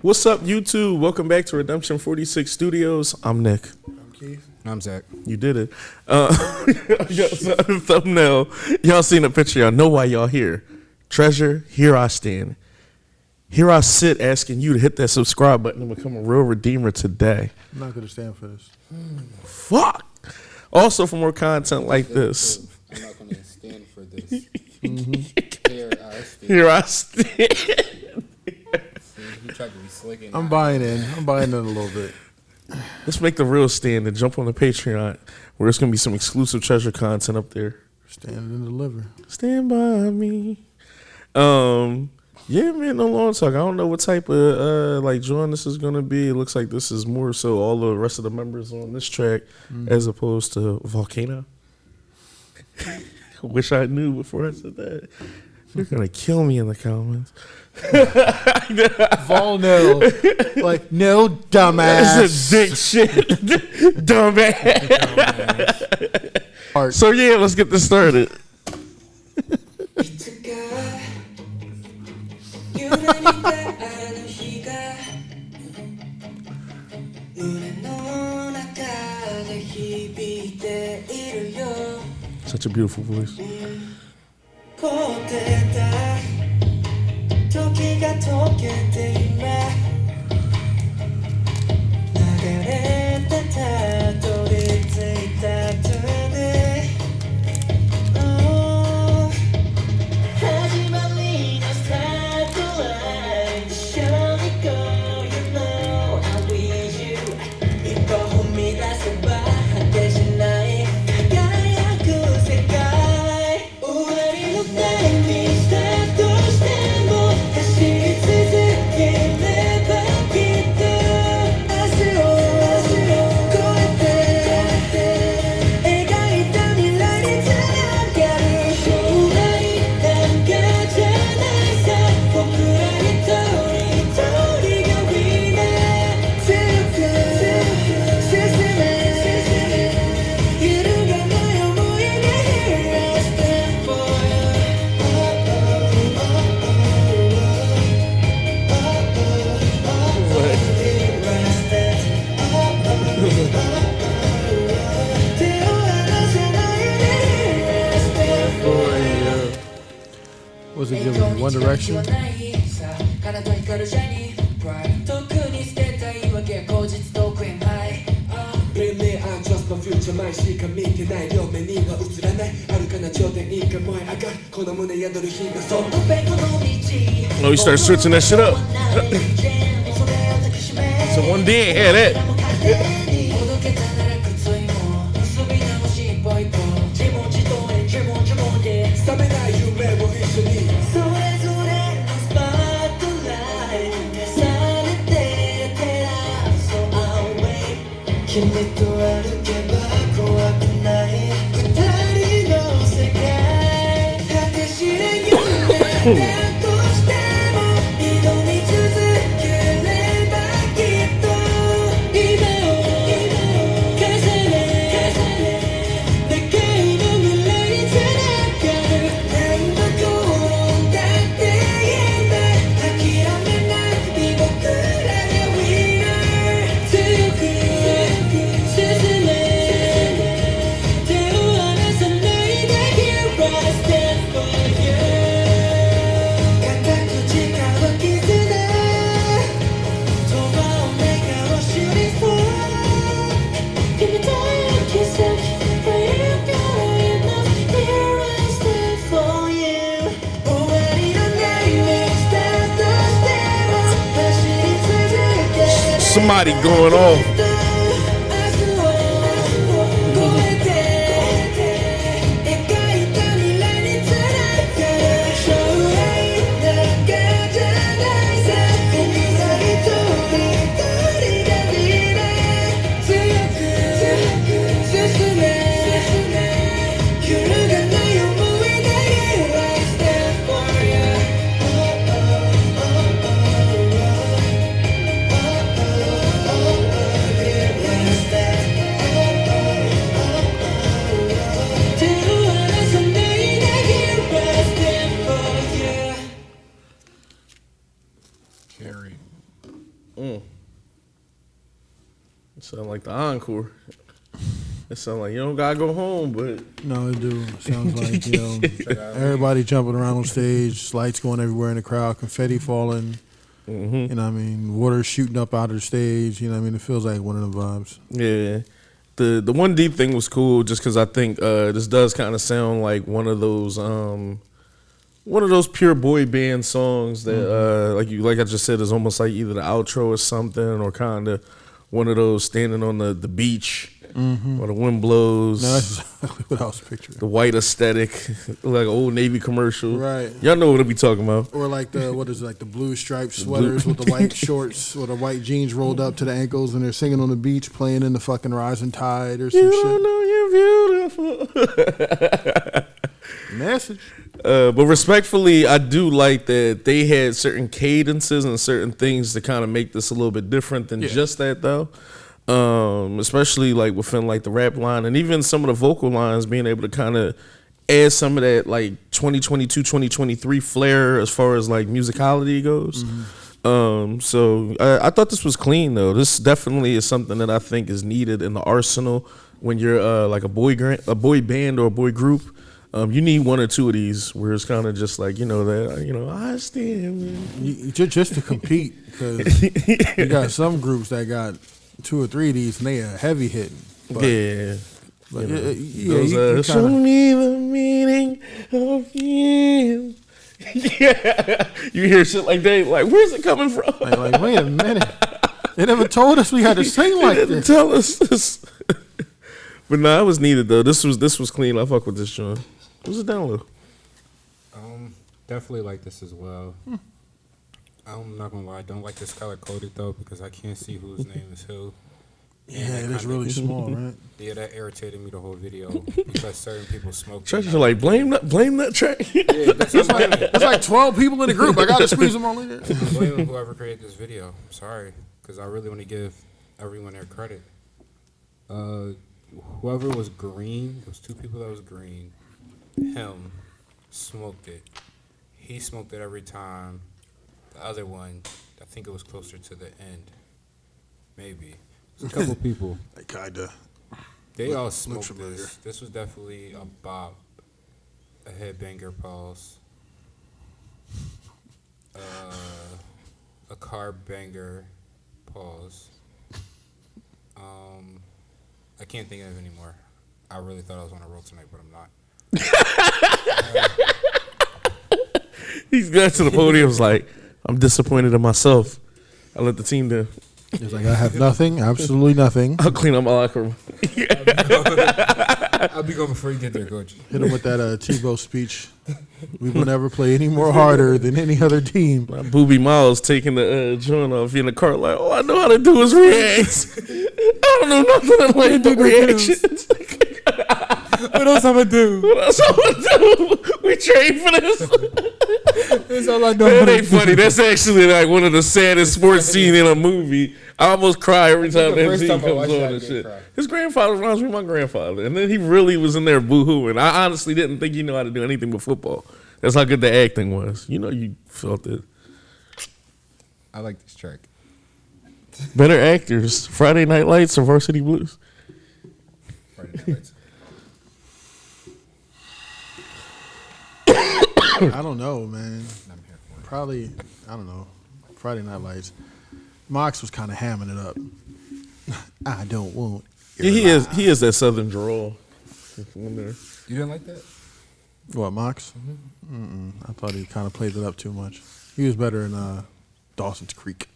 What's up, YouTube? Welcome back to Redemption 46 Studios. I'm Nick. I'm Keith. I'm Zach. You did it. Thumbnail. Y'all seen the picture. Y'all know why y'all here. Treasure, here I stand. Here I sit asking you to hit that subscribe button and become a real redeemer today. I'm not going to stand for this. Fuck. Also, for more content like this. I'm not going to stand for this. Mm-hmm. Here I stand. You tried to be slick. I'm buying in. I'm buying in a little bit. Let's make the real stand and jump on the Patreon where there's going to be some exclusive treasure content up there. Stand and deliver. Stand by me. Yeah, man, no long talk. I don't know what type of like joint this is gonna be. It looks like this is more so all the rest of the members on this track as opposed to Volcano. Wish I knew before I said that. You're gonna kill me in the comments. Vol no. Like, no, dumbass. That's a dick shit. Dumbass. So yeah, let's get this started. Such a beautiful voice. Was it given One Direction? Oh, you start switching that shit up. So one day I had that. Somebody going off. It sound like the encore. It sound like you don't gotta go home, but No, it do. It sounds like, everybody jumping around on stage, lights going everywhere in the crowd, confetti falling. mm-hmm. You know what I mean? Water shooting up out of the stage. You know what I mean? It feels like one of the vibes. Yeah. The One Deep thing was cool just because I think this does kind of sound like one of those pure boy band songs that like I just said is almost like either the outro or something, or kind of one of those standing on the beach or the wind blows. No, that's exactly what I was picturing. The white aesthetic, like an old Navy commercial. Right. Y'all know what I be talking about. Or like the blue striped sweaters with the white shorts or the white jeans rolled up to the ankles, and they're singing on the beach, playing in the fucking rising tide or some You shit. don't know you're beautiful. Message. But respectfully, I do like that they had certain cadences and certain things to kind of make this a little bit different than just that, though. Especially like within like the rap line and even some of the vocal lines, being able to kind of add some of that like 2022, 2023 flair as far as like musicality goes. So I thought this was clean, though. This definitely is something that I think is needed in the arsenal when you're like a boy band or a boy group. You need one or two of these where it's kind of just like, I stand, man. Just to compete, because you got some groups that got 2 or 3 of these and they are heavy hitting. Yeah. But Those, show me the meaning of you. Yeah. You hear shit like that, like, where's it coming from? Like, wait a minute. They never told us we had to sing like this. Tell us this. But no, it was needed, though. This was clean. I fuck with this, John. It was a download. Definitely like this as well. I'm not gonna lie, I don't like this color coded though, because I can't see whose name is who. Yeah, it is really small, right? Yeah, that irritated me the whole video because certain people smoke. Churches are like, blame that track. Yeah, That's like 12 people in the group. I gotta squeeze them all in there. I'm blaming whoever created this video. I'm sorry, because I really want to give everyone their credit. Whoever was green, those 2 people that was green, him smoked it. He smoked it every time. The other one, I think it was closer to the end. Maybe. It was a couple people. They kinda. They all smoked familiar. this. This was definitely a bop. A headbanger, pause. A car banger, pause. I can't think of it anymore. I really thought I was on a roll tonight, but I'm not. He's got to the podium, was like, I'm disappointed in myself. I let the team down. He's like, I have nothing, absolutely nothing. I'll clean up my locker room. I'll be going before you get there, coach. Hit him with that Tebow speech. We will never play any more harder than any other team. My Booby Miles taking the joint off in the cart like, all I know how to do is react. I don't know nothing like the reactions. What else I'm going to do? What else I'm gonna do? We trained for this. That's all I know. That ain't funny. That's actually like one of the saddest sports scenes in a movie. I almost cry every time the first MC time I comes watched on that, I and did shit. cry. His grandfather reminds me of my grandfather. And then he really was in there boo-hooing. I honestly didn't think he knew how to do anything but football. That's how good the acting was. You felt it. I like this track. Better actors, Friday Night Lights or Varsity Blues? Friday Night Lights. I don't know, man. I'm here for it. Probably, I don't know. Friday Night Lights. Mox was kind of hamming it up. I don't want. Yeah, he is that southern drawl. You didn't like that? What, Mox? I thought he kind of played it up too much. He was better in Dawson's Creek.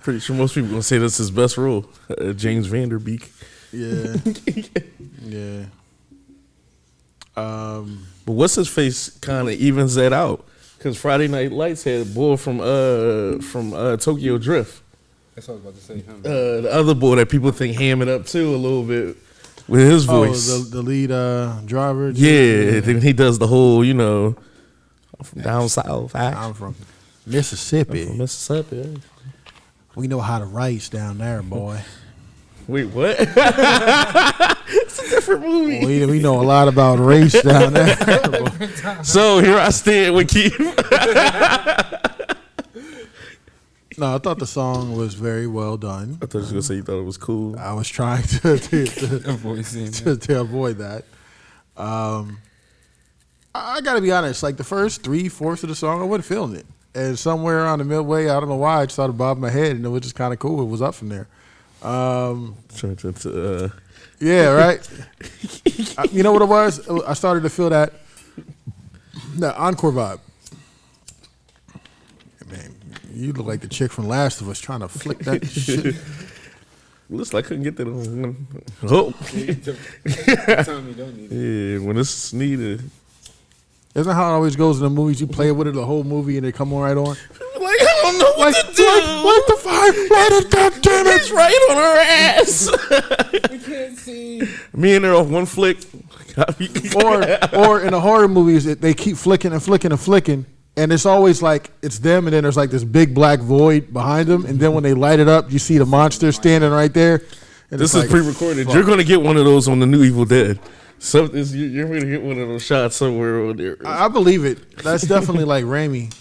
Pretty sure most people gonna say that's his best role. James Vanderbeek. Yeah. Yeah. But what's his face kind of evens that out, because Friday Night Lights had a boy from Tokyo Drift. That's what I was about to say. Him. The other boy that people think ham it up too a little bit with his voice. Oh, the lead driver. Yeah, then he does the whole, I'm from down south. I'm from Mississippi. From Mississippi. We know how to race down there, boy. Wait, what? It's a different movie. We know a lot about race down there. So here I stand with Keith. No, I thought the song was very well done. I thought you was gonna say you thought it was cool. I was trying to avoid that. I gotta be honest. Like the first 3/4 of the song, I wasn't feeling it, and somewhere on the midway, I don't know why, it started bobbing my head, and it was just kind of cool. It was up from there. Yeah, right. You know what it was? I started to feel that encore vibe. Man, you look like the chick from Last of Us trying to flick that shit. Looks like I couldn't get that on. Oh. Tell me don't need it. Yeah, when it's needed. Isn't how it always goes in the movies? You play with it the whole movie and they come on right on. Like, I don't know what to do. What the fuck? What is that, damn it? It's right on her ass. We can't see. Me and her off one flick. or in the horror movies, they keep flicking and flicking and flicking. And it's always like it's them, and then there's like this big black void behind them. And then when they light it up, you see the monster standing right there. This is pre-recorded. Fuck. You're going to get one of those on the new Evil Dead. So you're going to get one of those shots somewhere over there. I believe it. That's definitely like Raimi.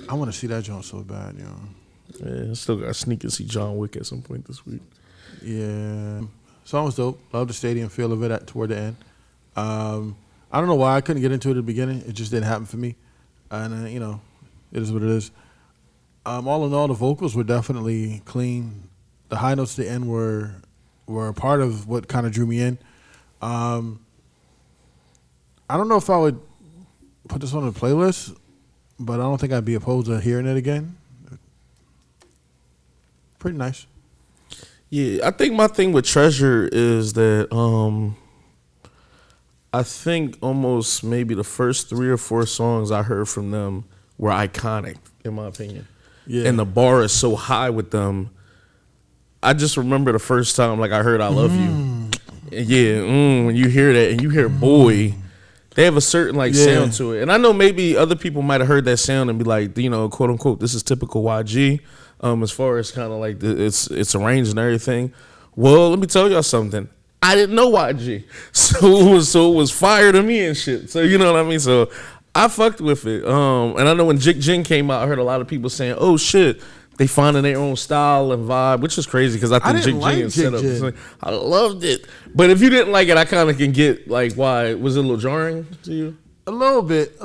I want to see that joint so bad, yo. Yeah, I still got to sneak and see John Wick at some point this week. Yeah. Song was dope. Love the stadium feel of it toward the end. I don't know why I couldn't get into it at the beginning. It just didn't happen for me. And, it is what it is. All in all, the vocals were definitely clean. The high notes at the end were a part of what kind of drew me in. I don't know if I would put this on a playlist, but I don't think I'd be opposed to hearing it again. Pretty nice. Yeah, I think my thing with Treasure is that I think almost maybe the first 3 or 4 songs I heard from them were iconic, in my opinion. Yeah. And the bar is so high with them. I just remember the first time like I heard I Love You. Yeah, when you hear that and you hear Boy, they have a certain sound to it. And I know maybe other people might have heard that sound and be like, quote unquote, this is typical YG. As far as kind of like it's arranged and everything. Well, let me tell y'all something. I didn't know YG, so it was fire to me and shit. So you know what I mean. So I fucked with it. And I know when Jig Jin came out, I heard a lot of people saying, "Oh shit." They finding their own style and vibe, which is crazy because I think Jig Jin set up. I loved it, but if you didn't like it, I kind of can get why. Was it a little jarring to you? A little bit.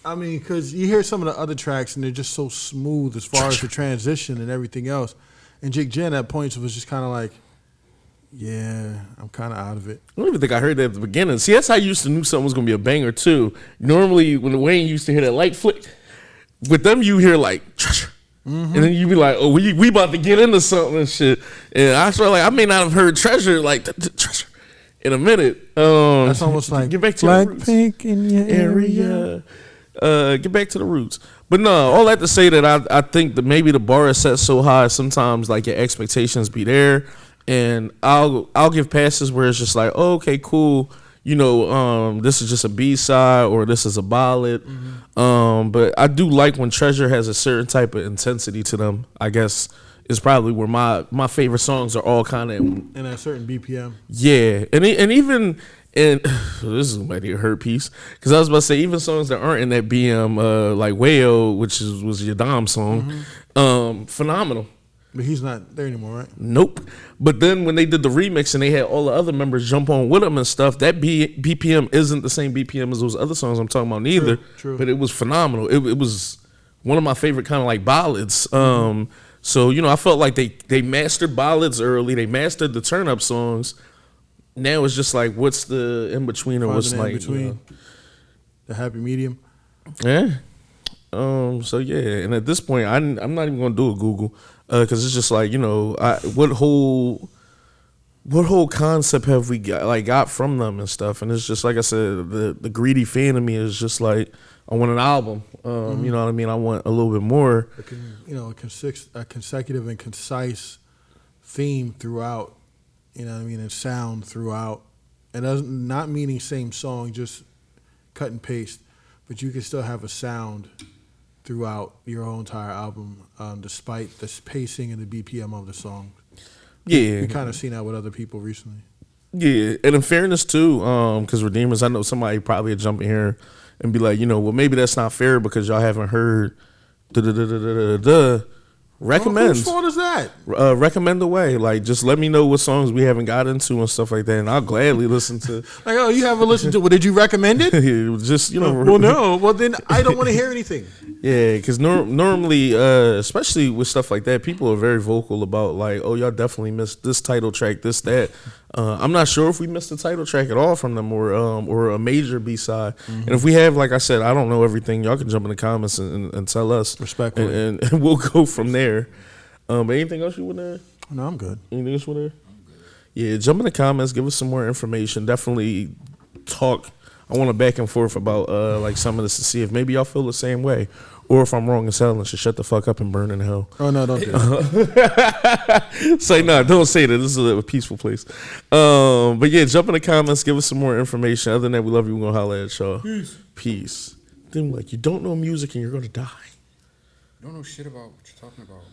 I mean, because you hear some of the other tracks and they're just so smooth as far as the transition and everything else. And Jig Jin at points was just kind of like, yeah, I'm kind of out of it. I don't even think I heard that at the beginning. See, that's how I used to knew something was gonna be a banger too. Normally, when Wayne used to hear that light flick, with them you hear Treasure. Mm-hmm. And then you be like, oh, we about to get into something and shit. And I feel like I may not have heard Treasure Treasure in a minute. That's almost like get back to black your roots. Pink in your area. Get back to the roots. But no, all that to say that I think that maybe the bar is set so high sometimes your expectations be there, and I'll give passes where it's just like, oh, okay, cool. This is just a B-side or this is a ballad. Mm-hmm. But I do like when Treasure has a certain type of intensity to them. I guess is probably where my favorite songs are all kind of in a certain BPM. Yeah, and even this is might be a hurt piece because I was about to say even songs that aren't in that BM like Wayo, which was your Dom song, phenomenal. But he's not there anymore, right? Nope. But then when they did the remix and they had all the other members jump on with them and stuff, that BPM isn't the same BPM as those other songs I'm talking about neither. True. But it was phenomenal. It was one of my favorite kind of ballads. So, I felt like they mastered ballads early. They mastered the turn-up songs. Now it's just what's the in-between or what's the happy medium. Yeah. So, yeah. And at this point, I'm not even going to do a Google. Because it's just what whole concept have we got from them and stuff, and it's just like I said, the greedy fan of me is just I want an album, you know what I mean? I want a little bit more, a consecutive and concise theme throughout, you know what I mean, and sound throughout, and not meaning same song, just cut and paste, but you can still have a sound throughout your whole entire album, despite the pacing and the BPM of the song. Yeah. We kind of seen that with other people recently. Yeah, and in fairness too, because Redeemers, I know somebody probably would jump in here and be like, well, maybe that's not fair because y'all haven't heard recommend. Whose fault is that? Recommend away. Like, just let me know what songs we haven't got into and stuff like that, and I'll gladly listen to. Like, oh, you haven't listened to it. Well, did you recommend it? Just, you know. Well, no. Well, then I don't want to hear anything. Yeah, because normally, especially with stuff like that, people are very vocal about, like, oh, y'all definitely missed this title track, this, that. I'm not sure if we missed the title track at all from them or a major B-side. Mm-hmm. And if we have, like I said, I don't know everything. Y'all can jump in the comments and tell us. Respectfully. And we'll go from there. But anything else you want to add? No, I'm good. Anything else you want to add? Yeah, jump in the comments. Give us some more information. Definitely talk. I want to back and forth about like some of this to see if maybe y'all feel the same way. Or if I'm wrong and selling, should shut the fuck up and burn in hell. Oh, no, don't do that. Say no, don't say that. This is a peaceful place. But yeah, jump in the comments. Give us some more information. Other than that, we love you. We're going to holler at y'all. Peace. Then like, you don't know music and you're going to die. You don't know shit about what you're talking about.